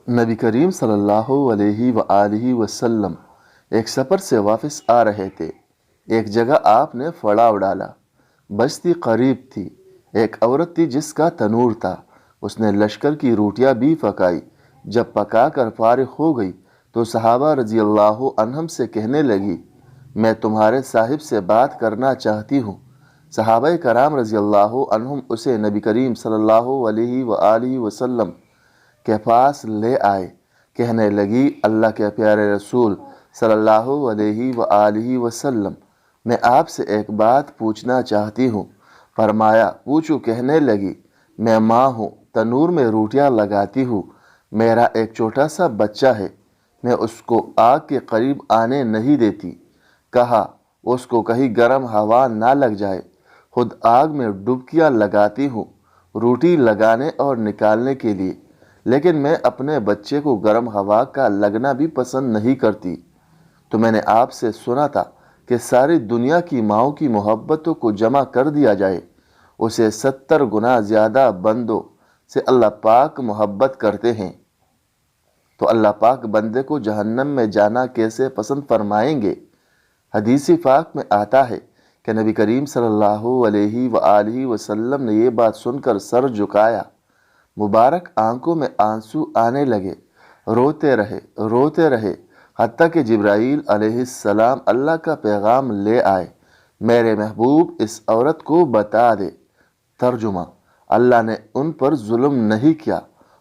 نبی کریم صلی اللہ علیہ وآلہ وسلم ایک سفر سے واپس آ رہے تھے۔ ایک جگہ آپ نے پڑاؤ ڈالا۔ بستی قریب تھی۔ ایک عورت تھی جس کا تنور تھا۔ اس نے لشکر کی روٹیاں بھی پکائی۔ جب پکا کر فارغ ہو گئی تو صحابہ رضی اللہ عنہم سے کہنے لگی، میں تمہارے صاحب سے بات کرنا چاہتی ہوں۔ صحابہ کرام رضی اللہ عنہم اسے نبی کریم صلی اللہ علیہ وآلہ وسلم کے پاس لے آئے۔ کہنے لگی، اللہ کے پیارے رسول صلی اللہ علیہ وآلہ وسلم، میں آپ سے ایک بات پوچھنا چاہتی ہوں۔ فرمایا، پوچھو۔ کہنے لگی، میں ماں ہوں، تنور میں روٹیاں لگاتی ہوں۔ میرا ایک چھوٹا سا بچہ ہے، میں اس کو آگ کے قریب آنے نہیں دیتی۔ کہا، اس کو کہیں گرم ہوا نہ لگ جائے۔ خود آگ میں ڈبکیاں لگاتی ہوں روٹی لگانے اور نکالنے کے لیے، لیکن میں اپنے بچے کو گرم ہوا کا لگنا بھی پسند نہیں کرتی۔ تو میں نے آپ سے سنا تھا کہ ساری دنیا کی ماؤں کی محبتوں کو جمع کر دیا جائے، اسے 70 گنا زیادہ بندوں سے اللہ پاک محبت کرتے ہیں، تو اللہ پاک بندے کو جہنم میں جانا کیسے پسند فرمائیں گے؟ حدیث پاک میں آتا ہے کہ نبی کریم صلی اللہ علیہ وآلہ وسلم نے یہ بات سن کر سر جھکایا۔ مبارک آنکھوں میں آنسو آنے لگے، روتے رہے حتیٰ کہ جبرائیل علیہ السلام اللہ کا پیغام لے آئے، میرے محبوب اس عورت کو بتا دے۔ ترجمہ، اللہ نے ان پر ظلم نہیں کیا،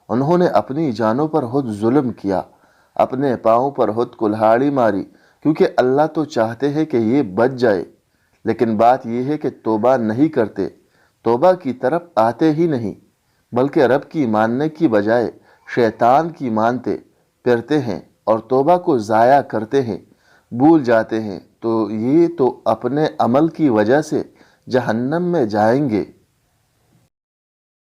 انہوں نے اپنی جانوں پر خود ظلم کیا، اپنے پاؤں پر خود کلہاڑی ماری، کیونکہ اللہ تو چاہتے ہیں کہ یہ بچ جائے، لیکن بات یہ ہے کہ توبہ نہیں کرتے، توبہ کی طرف آتے ہی نہیں، بلکہ رب کی ماننے کی بجائے شیطان کی مانتے پھرتے ہیں اور توبہ کو ضائع کرتے ہیں، بھول جاتے ہیں، تو یہ تو اپنے عمل کی وجہ سے جہنم میں جائیں گے۔